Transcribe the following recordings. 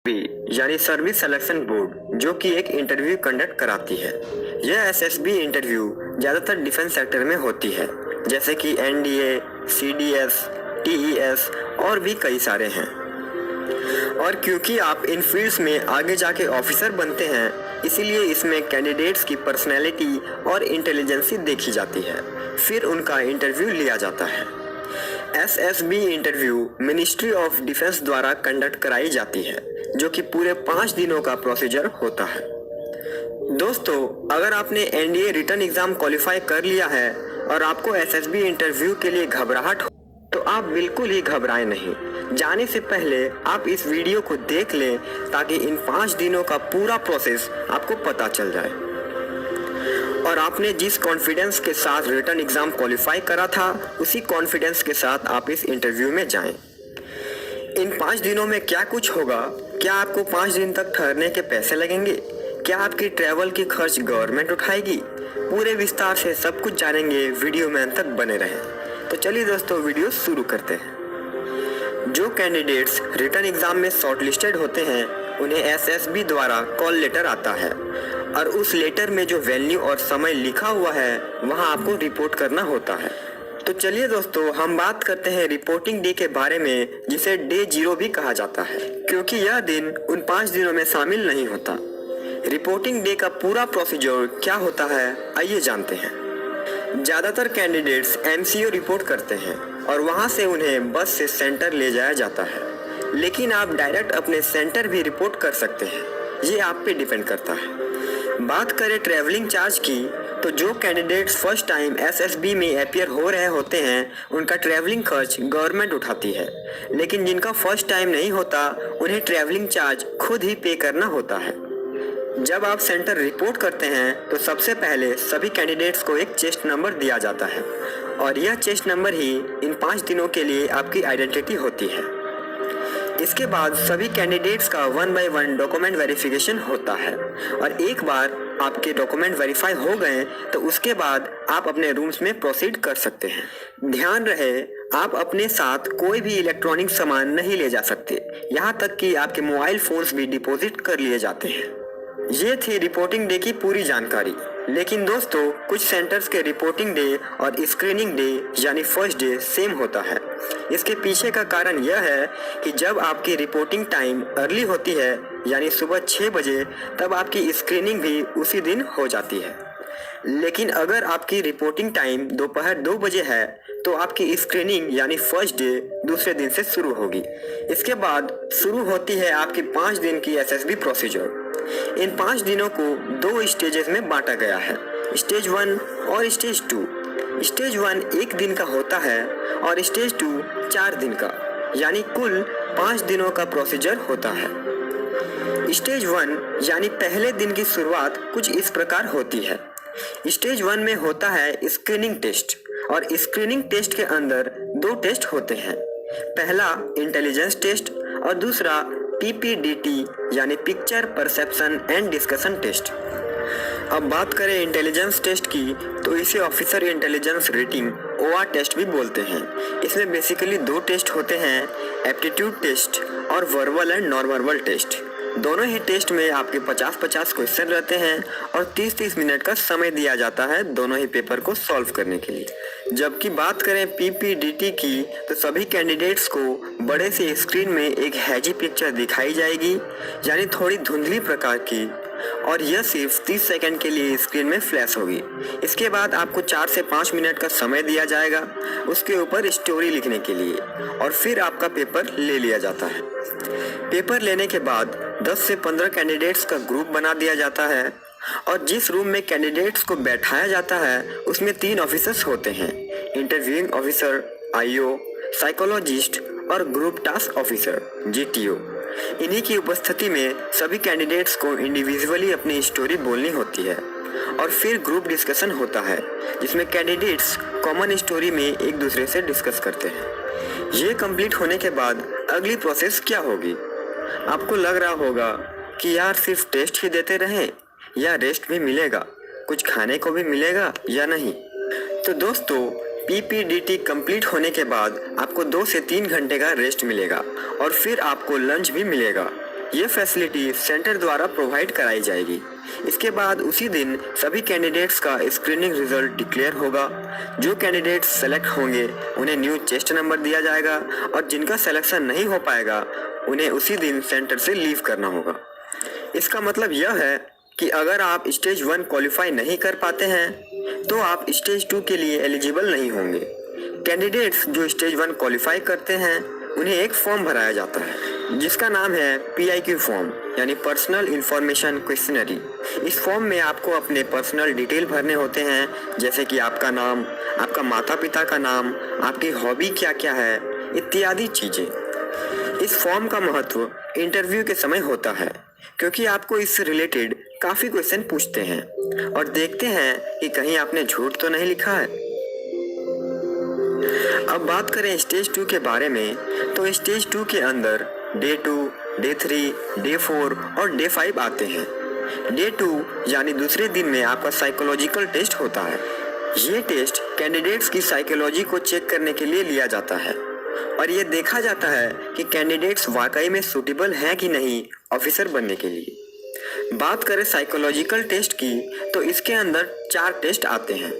यानी service selection board, जो कि एक इंटरव्यू कंडक्ट कराती है। यह एसएसबी इंटरव्यू ज़्यादातर डिफेंस सेक्टर में होती है, जैसे कि एनडीए, सीडीएस, टीईएस और भी कई सारे हैं। और क्योंकि आप इन फील्ड्स में आगे जाके ऑफिसर बनते हैं, इसीलिए इसमें कैंडिडेट्स की पर्सनैलिटी और इंटेलिजेंसी देखी जाती है, फिर उनका इंटरव्यू लिया जाता है। SSB interview ministry of defence द्वारा कंडक्ट कराई जाती है, जो कि पूरे 5 दिनों का प्रोसीजर होता है। दोस्तों, अगर आपने एनडीए रिटन एग्जाम क्वालिफाई कर लिया है और आपको एसएसबी इंटरव्यू के लिए घबराहट हो, तो आप बिल्कुल ही घबराएं नहीं। जाने से पहले आप इस वीडियो को देख लें, ताकि इन 5 दिनों का पूरा प्रोसेस आपको पता चल जाए और आपने जिस कॉन्फिडेंस के साथ रिटन एग्जाम क्वालिफाई करा था, उसी कॉन्फिडेंस के साथ आप इस इंटरव्यू में जाएं। इन 5 दिनों में क्या कुछ होगा? क्या आपको 5 दिन तक ठहरने के पैसे लगेंगे? क्या आपकी ट्रैवल की खर्च गवर्नमेंट उठाएगी? पूरे विस्तार से सब कुछ जानेंगे, वीडियो में अंत तक बने रहें। तो चलिए दोस्तों, वीडियो शुरू करते हैं। जो कैंडिडेट्स रिटन एग्जाम में शॉर्टलिस्टेड होते हैं, उन्हें एसएसबी द्वारा कॉल लेटर आता है और उस लेटर में जो वेन्यू और समय लिखा हुआ है, वहां आपको रिपोर्ट करना होता है। तो चलिए दोस्तों, हम बात करते हैं रिपोर्टिंग डे के बारे में, जिसे डे 0 भी कहा जाता है, क्योंकि यह दिन उन 5 दिनों में शामिल नहीं होता। रिपोर्टिंग डे का पूरा प्रोसीजर क्या होता है, आइए जानते हैं। ज़्यादातर कैंडिडेट्स एमसीओ रिपोर्ट करते हैं और वहां से उन्हें बस से सेंटर ले जाया जाता है, लेकिन आप डायरेक्ट अपने सेंटर भी रिपोर्ट कर सकते हैं, ये आप पे डिपेंड करता है। बात करें ट्रैवलिंग चार्ज की, तो जो कैंडिडेट्स फर्स्ट टाइम एसएसबी में अपीयर हो रहे होते हैं, उनका ट्रैवलिंग खर्च गवर्नमेंट उठाती है, लेकिन जिनका फर्स्ट टाइम नहीं होता, उन्हें ट्रैवलिंग चार्ज खुद ही पे करना होता है। जब आप सेंटर रिपोर्ट करते हैं, तो सबसे पहले सभी कैंडिडेट्स को एक चेस्ट नंबर दिया जाता है और यह चेस्ट नंबर ही इन 5 दिनों के लिए आपकी आइडेंटिटी होती है। इसके बाद सभी कैंडिडेट्स का 1 बाय 1 डॉक्यूमेंट वेरिफिकेशन होता है और एक बार आपके डॉक्यूमेंट वेरीफाई हो गए, तो उसके बाद आप अपने रूम्स में प्रोसीड कर सकते हैं। ध्यान रहे, आप अपने साथ कोई भी इलेक्ट्रॉनिक सामान नहीं ले जा सकते, यहाँ तक कि आपके मोबाइल फोन्स भी डिपॉजिट कर लिए जाते हैं। ये थी रिपोर्टिंग डे की पूरी जानकारी। लेकिन दोस्तों, कुछ सेंटर्स के रिपोर्टिंग डे और स्क्रीनिंग डे यानी फर्स्ट डे सेम होता है। इसके पीछे का कारण यह है कि जब आपकी रिपोर्टिंग टाइम अर्ली होती है, यानी सुबह 6 बजे, तब आपकी स्क्रीनिंग भी उसी दिन हो जाती है। लेकिन अगर आपकी रिपोर्टिंग टाइम दोपहर 2 बजे है, तो आपकी स्क्रीनिंग यानी फर्स्ट डे दूसरे दिन से शुरू होगी। इसके बाद शुरू होती है आपकी 5 दिन की एसएसबी प्रोसीजर। इन 5 दिनों को 2 स्टेजेस में बांटा गया है, स्टेज 1 और स्टेज 2। स्टेज 1 1 दिन का होता है और स्टेज 2 4 दिन का, यानी कुल 5 दिनों का प्रोसीजर होता है। स्टेज 1 यानी पहले दिन की शुरुआत कुछ इस प्रकार होती है। स्टेज 1 में होता है स्क्रीनिंग टेस्ट और स्क्रीनिंग टेस्ट के अंदर 2 टेस्ट होते हैं। पहला इंटेलिजेंस टेस्ट और दूसरा पीपीडीटी यानी picture perception and discussion test. अब बात करें इंटेलिजेंस टेस्ट की, तो इसे officer intelligence rating OR test भी बोलते हैं। इसमें बेसिकली 2 टेस्ट होते हैं, एप्टीट्यूड टेस्ट और verbal and non verbal test. दोनों ही टेस्ट में आपके 50-50 क्वेश्चन रहते हैं और 30-30 मिनट का समय दिया जाता है दोनों ही पेपर को सॉल्व करने के लिए। जबकि बात करें पीपीडीटी की, तो सभी कैंडिडेट्स को बड़े से स्क्रीन में एक हैजी पिक्चर दिखाई जाएगी, यानी थोड़ी धुंधली प्रकार की, और यह सिर्फ 30 सेकंड के लिए स्क्रीन में फ्लैश होगी। इसके बाद आपको 4 से 5 मिनट का समय दिया जाएगा उसके ऊपर स्टोरी लिखने के लिए, और फिर आपका पेपर ले लिया जाता है। पेपर लेने के बाद 10 से 15 कैंडिडेट्स का ग्रुप बना दिया जाता है और जिस रूम में कैंडिडेट्स को बैठाया जाता है, उसमें 3 ऑफिसर्स होते हैं, इंटरव्यूइंग ऑफिसर आईओ, साइकोलॉजिस्ट और ग्रुप टास्क ऑफिसर जीटीओ। इन्हीं की उपस्थिति में सभी कैंडिडेट्स को इंडिविजुअली अपनी स्टोरी बोलनी होती है और फिर ग्रुप डिस्कशन होता है, जिसमें कैंडिडेट्स कॉमन स्टोरी में एक दूसरे से डिस्कस करते हैं। ये कंप्लीट होने के बाद अगली प्रोसेस क्या होगी? आपको लग रहा होगा कि यार सिर्फ टेस्ट ही देते रहें या रेस्ट भी मिलेगा, कुछ खाने को भी मिलेगा या नहीं? तो दोस्तों, पीपीडीटी कंप्लीट होने के बाद आपको 2 से 3 घंटे का रेस्ट मिलेगा और फिर आपको लंच भी मिलेगा। ये फैसिलिटी सेंटर द्वारा प्रोवाइड कराई जाएगी। इसके बाद उसी दिन सभी कैंडिडेट्स का स्क्रीनिंग रिजल्ट डिक्लेयर होगा। जो कैंडिडेट्स सेलेक्ट होंगे उन्हें न्यू चेस्ट नंबर दिया जाएगा और जिनका सिलेक्शन नहीं हो पाएगा उन्हें उसी दिन सेंटर से लीव करना होगा। इसका मतलब यह है कि अगर आप स्टेज 1 क्वालिफाई नहीं कर पाते हैं तो आप स्टेज 2 के लिए एलिजिबल नहीं होंगे। कैंडिडेट्स जो स्टेज 1 क्वालिफाई करते हैं उन्हें एक फॉर्म भराया जाता है जिसका नाम है PIQ फॉर्म यानी पर्सनल इंफॉर्मेशन क्वेश्चनरी। इस फॉर्म में आपको अपने पर्सनल डिटेल भरने होते हैं जैसे कि आपका नाम, आपका माता पिता का नाम, आपकी हॉबी क्या क्या है इत्यादि चीज़ें। इस फॉर्म का महत्व इंटरव्यू के समय होता है क्योंकि आपको इससे रिलेटेड काफ़ी क्वेश्चन पूछते हैं और देखते हैं कि कहीं आपने झूठ तो नहीं लिखा है। अब बात करें स्टेज 2 के बारे में तो स्टेज 2 के अंदर डे 2, डे 3, डे 4 और डे 5 आते हैं। डे 2 यानी दूसरे दिन में आपका साइकोलॉजिकल टेस्ट होता है। ये टेस्ट कैंडिडेट्स की साइकोलॉजी को चेक करने के लिए लिया जाता है और ये देखा जाता है कि कैंडिडेट्स वाकई में सूटेबल हैं कि नहीं ऑफिसर बनने के लिए। बात करें साइकोलॉजिकल टेस्ट की तो इसके अंदर 4 टेस्ट आते हैं।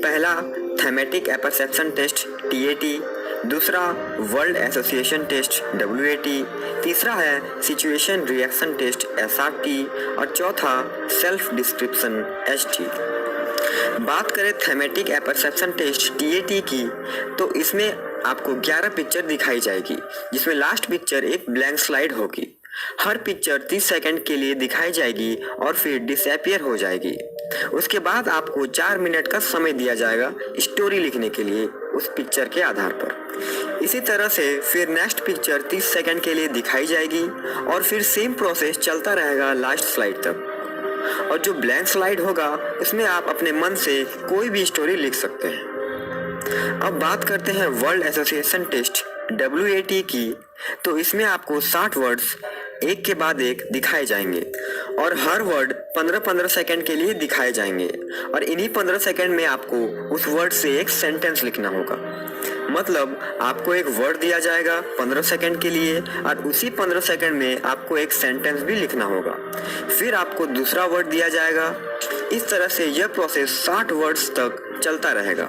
पहला थैमेटिक एपर्सेप्शन टेस्ट TAT, दूसरा वर्ल्ड एसोसिएशन टेस्ट WAT, तीसरा है सिचुएशन रिएक्शन टेस्ट SRT और चौथा सेल्फ डिस्क्रिप्शन ST। बात करें थैमेटिक एपर्सेप्शन टेस्ट TAT की तो इसमें आपको 11 पिक्चर दिखाई जाएगी जिसमें लास्ट पिक्चर एक ब्लैंक स्लाइड होगी। हर पिक्चर 30 सेकंड के लिए दिखाई जाएगी और फिर डिसअपीयर हो जाएगी। उसके बाद आपको 4 मिनट का समय दिया जाएगा स्टोरी लिखने के लिए उस पिक्चर के आधार पर। इसी तरह से फिर नेक्स्ट पिक्चर 30 सेकंड के लिए दिखाई जाएगी और फिर सेम प्रोसेस चलता रहेगा लास्ट स्लाइड तक। और जो ब्लैंक स्लाइड होगा उसमें आप अपने मन से कोई भी स्टोरी लिख सकते हैं। अब बात करते हैं वर्ल्ड एसोसिएशन टेस्ट WAT की तो इसमें आपको 60 वर्ड्स एक के बाद एक दिखाए जाएंगे और हर वर्ड 15-15 सेकंड के लिए दिखाए जाएंगे और इन्हीं 15 सेकंड में आपको उस वर्ड से एक सेंटेंस लिखना होगा। मतलब आपको एक वर्ड दिया जाएगा 15 सेकंड के लिए और उसी 15 सेकंड में आपको एक सेंटेंस भी लिखना होगा। फिर आपको दूसरा वर्ड दिया जाएगा। इस तरह से यह प्रोसेस 60 वर्ड्स तक चलता रहेगा।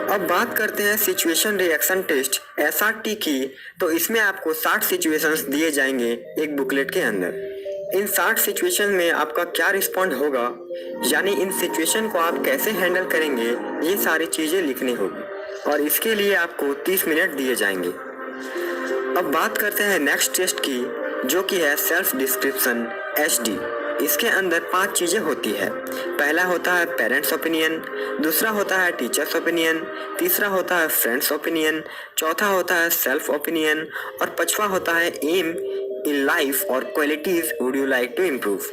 अब बात करते हैं सिचुएशन रिएक्शन टेस्ट SRT की तो इसमें आपको 60 सिचुएशंस दिए जाएंगे एक बुकलेट के अंदर। इन 60 सिचुएशन में आपका क्या रिस्पॉन्ड होगा यानी इन सिचुएशन को आप कैसे हैंडल करेंगे ये सारी चीज़ें लिखनी होगी और इसके लिए आपको 30 मिनट दिए जाएंगे। अब बात करते हैं नेक्स्ट टेस्ट की जो कि है सेल्फ डिस्क्रिप्शन SD। इसके अंदर 5 चीज़ें होती है। पहला होता है पेरेंट्स ओपिनियन, दूसरा होता है टीचर्स ओपिनियन, तीसरा होता है फ्रेंड्स ओपिनियन, चौथा होता है सेल्फ ओपिनियन और पांचवा होता है एम इन लाइफ और qualities would you like to improve.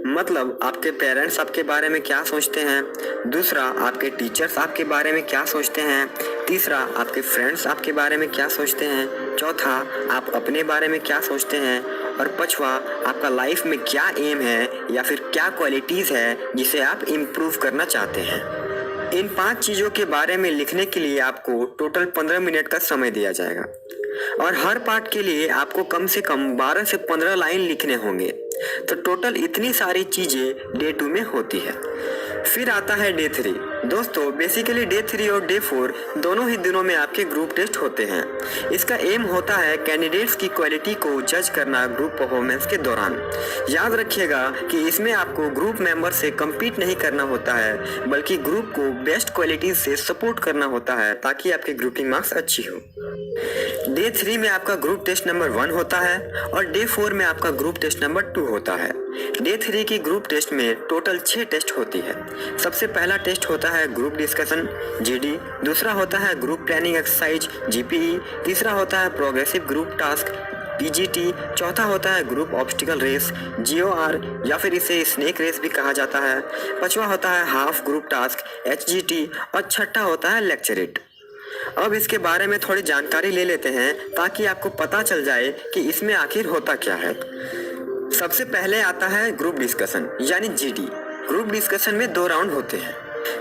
मतलब आपके पेरेंट्स आपके बारे में क्या सोचते हैं, दूसरा आपके टीचर्स आपके बारे में क्या सोचते हैं, तीसरा आपके फ्रेंड्स आपके बारे में क्या सोचते हैं, चौथा आप अपने बारे में क्या सोचते हैं और पांचवा आपका लाइफ में क्या एम है या फिर क्या क्वालिटीज़ है जिसे आप इम्प्रूव करना चाहते हैं। इन 5 चीज़ों के बारे में लिखने के लिए आपको टोटल 15 मिनट का समय दिया जाएगा और हर पार्ट के लिए आपको कम से कम 12 से 15 लाइन लिखने होंगे। तो टोटल इतनी सारी चीज़ें डे 2 में होती है। फिर आता है डे 3। दोस्तों बेसिकली डे 3 और डे 4 दोनों ही दिनों में आपके ग्रुप टेस्ट होते हैं। इसका एम होता है कैंडिडेट्स की क्वालिटी को जज करना ग्रुप परफॉर्मेंस के दौरान। याद रखिएगा कि इसमें आपको ग्रुप मेंबर से कम्पीट नहीं करना होता है बल्कि ग्रुप को बेस्ट क्वालिटीज से सपोर्ट करना होता है ताकि आपकी ग्रुपिंग मार्क्स अच्छी हो। डे 3 में आपका ग्रुप टेस्ट नंबर 1 होता है और डे 4 में आपका ग्रुप टेस्ट नंबर 2 होता है। डे 3 की ग्रुप टेस्ट में टोटल 6 टेस्ट होती है। सबसे पहला टेस्ट होता है ग्रुप डिस्कशन GD, दूसरा होता है ग्रुप प्लानिंग एक्सरसाइज GPE, तीसरा होता है प्रोग्रेसिव ग्रुप टास्क PGT, चौथा होता है ग्रुप ऑब्स्टिकल रेस GOR या फिर इसे स्नेक रेस भी कहा जाता है, पांचवा होता है हाफ ग्रुप टास्क HGT और छठा होता है लेक्चरेट। अब इसके बारे में थोड़ी जानकारी ले लेते हैं ताकि आपको पता चल जाए कि इसमें आखिर होता क्या है। सबसे पहले आता है ग्रुप डिस्कशन यानी GD। ग्रुप डिस्कशन में 2 राउंड होते हैं।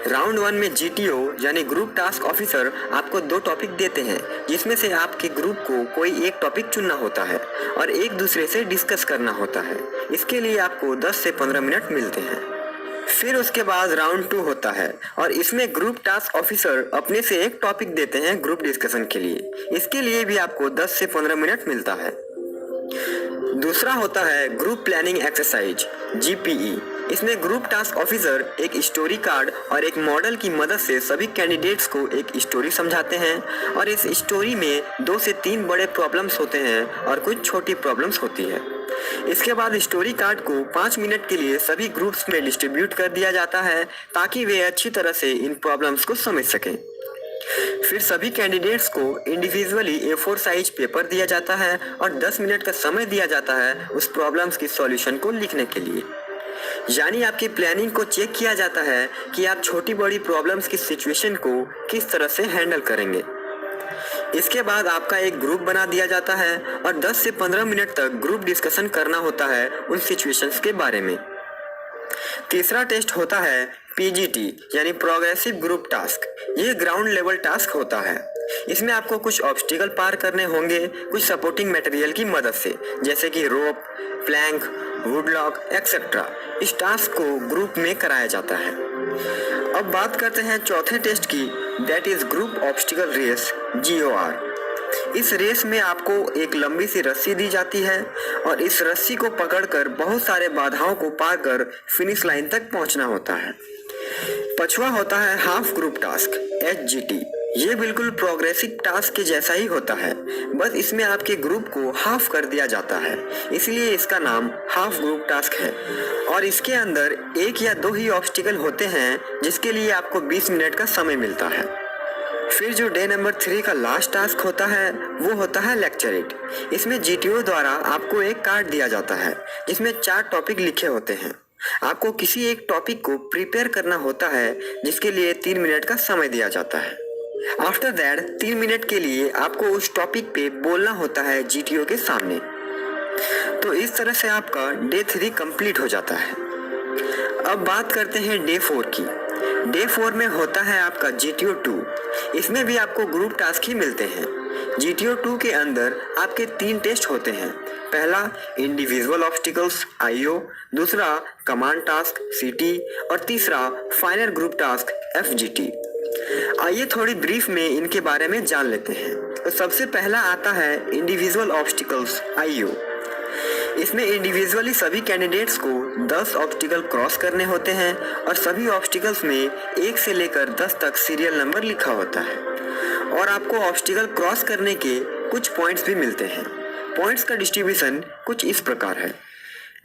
राउंड 1 में GTO यानी ग्रुप टास्क ऑफिसर आपको 2 टॉपिक देते हैं, जिसमें से आपके ग्रुप को कोई एक टॉपिक चुनना होता है और एक दूसरे से डिस्कस करना होता है। इसके लिए आपको 10 से 15 मिनट मिलते हैं। फिर उसके बाद राउंड 2 होता है और इसमें ग्रुप टास्क ऑफिसर अपने से एक टॉपिक देते हैं ग्रुप डिस्कशन के लिए। इसके लिए भी आपको 10 से 15 मिनट मिलता है। दूसरा होता है ग्रुप प्लानिंग एक्सरसाइज GPE। इसमें ग्रुप टास्क ऑफिसर एक स्टोरी कार्ड और एक मॉडल की मदद से सभी कैंडिडेट्स को एक स्टोरी समझाते हैं और इस स्टोरी में 2 से 3 बड़े प्रॉब्लम्स होते हैं और कुछ छोटी प्रॉब्लम्स होती है। इसके बाद स्टोरी कार्ड को 5 मिनट के लिए सभी ग्रुप्स में डिस्ट्रीब्यूट कर दिया जाता है ताकि वे अच्छी तरह से इन प्रॉब्लम्स को समझ सकें। फिर सभी कैंडिडेट्स को इंडिविजुअली A4 साइज पेपर दिया जाता है और 10 मिनट का समय दिया जाता है उस प्रॉब्लम्स की सॉल्यूशन को लिखने के लिए। यानी आपकी प्लानिंग को चेक किया जाता है कि आप छोटी बड़ी प्रॉब्लम्स की सिचुएशन को किस तरह से हैंडल करेंगे। इसके बाद आपका एक ग्रुप बना दिया जाता है और 10 से 15 मिनट तक ग्रुप डिस्कशन करना होता है उन सिचुएशंस के बारे में। तीसरा टेस्ट होता है PGT यानी प्रोग्रेसिव ग्रुप टास्क। ये ग्राउंड लेवल टास्क होता है। इसमें आपको कुछ ऑब्स्टिकल पार करने होंगे कुछ सपोर्टिंग मटेरियल की मदद से, जैसे कि रोप, प्लैंक, वुडलॉक एक्सेट्रा। इस टास्क को ग्रुप में कराया जाता है। अब बात करते हैं चौथे टेस्ट की, that is group obstacle race GOR। इस रेस में आपको एक लंबी सी रस्सी दी जाती है और इस रस्सी को पकड़कर बहुत सारे बाधाओं को पार कर फिनिश लाइन तक पहुंचना होता है। पांचवा होता है हाफ ग्रुप टास्क HGT। ये बिल्कुल प्रोग्रेसिव टास्क के जैसा ही होता है, बस इसमें आपके ग्रुप को हाफ कर दिया जाता है, इसलिए इसका नाम हाफ ग्रुप टास्क है। और इसके अंदर 1 या 2 ही ऑब्स्टिकल होते हैं जिसके लिए आपको 20 मिनट का समय मिलता है। फिर जो डे नंबर 3 का लास्ट टास्क होता है वो होता है लेक्चरेट। इसमें GTO द्वारा आपको एक कार्ड दिया जाता है जिसमें 4 टॉपिक लिखे होते हैं। आपको किसी एक टॉपिक को प्रिपेयर करना होता है जिसके लिए 3 मिनट का समय दिया जाता है। आफ्टर दैट 3 मिनट के लिए आपको उस टॉपिक पे बोलना होता है GTO के सामने। तो इस तरह से आपका डे 3 कंप्लीट हो जाता है। अब बात करते हैं डे 4 की। डे 4 में होता है आपका GTO 2। इसमें भी आपको ग्रुप टास्क ही मिलते हैं। GTO 2 के अंदर आपके 3 टेस्ट होते हैं। पहला इंडिविजुअल ऑब्स्टिकल्स IO, दूसरा कमांड टास्क CT और तीसरा फाइनल ग्रुप टास्क FGT। आइए थोड़ी ब्रीफ में इनके बारे में जान लेते हैं। तो सबसे पहला आता है इंडिविजुअल ऑब्स्टिकल्स IO। इसमें इंडिविजुअली सभी कैंडिडेट्स को 10 ऑब्स्टिकल क्रॉस करने होते हैं और सभी ऑब्स्टिकल्स में 1 से लेकर 10 तक सीरियल नंबर लिखा होता है और आपको ऑब्स्टिकल क्रॉस करने के कुछ पॉइंट्स भी मिलते हैं। पॉइंट्स का डिस्ट्रीब्यूशन कुछ इस प्रकार है,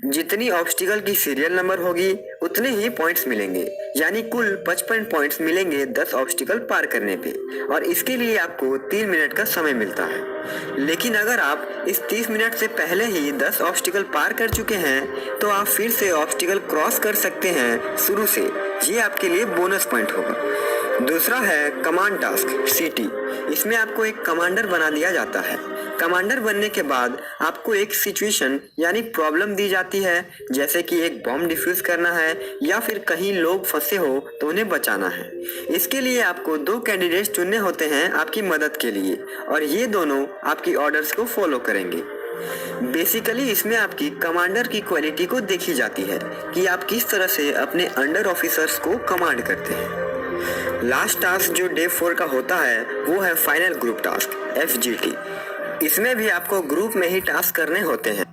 जितनी ऑब्स्टिकल की सीरियल नंबर होगी उतने ही पॉइंट्स मिलेंगे, यानी कुल 55 पॉइंट्स मिलेंगे 10 ऑब्स्टिकल पार करने पे और इसके लिए आपको 3 मिनट का समय मिलता है। लेकिन अगर आप इस 30 मिनट से पहले ही 10 ऑब्स्टिकल पार कर चुके हैं तो आप फिर से ऑब्स्टिकल क्रॉस कर सकते हैं शुरू से, ये आपके लिए बोनस पॉइंट होगा। दूसरा है कमांड टास्क CT। इसमें आपको एक कमांडर बना दिया जाता है। कमांडर बनने के बाद आपको एक सिचुएशन यानी प्रॉब्लम दी जाती है, जैसे कि एक बॉम्ब डिफ्यूज करना है या फिर कहीं लोग फंसे हो तो उन्हें बचाना है। इसके लिए आपको 2 कैंडिडेट्स चुनने होते हैं आपकी मदद के लिए और ये दोनों आपकी ऑर्डर्स को फॉलो करेंगे। बेसिकली इसमें आपकी कमांडर की क्वालिटी को देखी जाती है कि आप किस तरह से अपने अंडर ऑफिसर्स को कमांड करते हैं। लास्ट टास्क जो डे 4 का होता है वो है फाइनल ग्रुप टास्क FGT। इसमें भी आपको ग्रुप में ही टास्क करने होते हैं,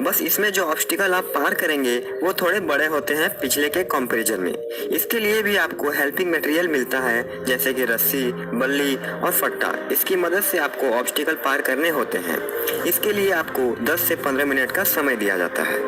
बस इसमें जो ऑब्स्टिकल आप पार करेंगे वो थोड़े बड़े होते हैं पिछले के कंपैरिजन में। इसके लिए भी आपको हेल्पिंग मटेरियल मिलता है, जैसे कि रस्सी, बल्ली और फट्टा। इसकी मदद से आपको ऑब्स्टिकल पार करने होते हैं। इसके लिए आपको 10 से 15 मिनट का समय दिया जाता है।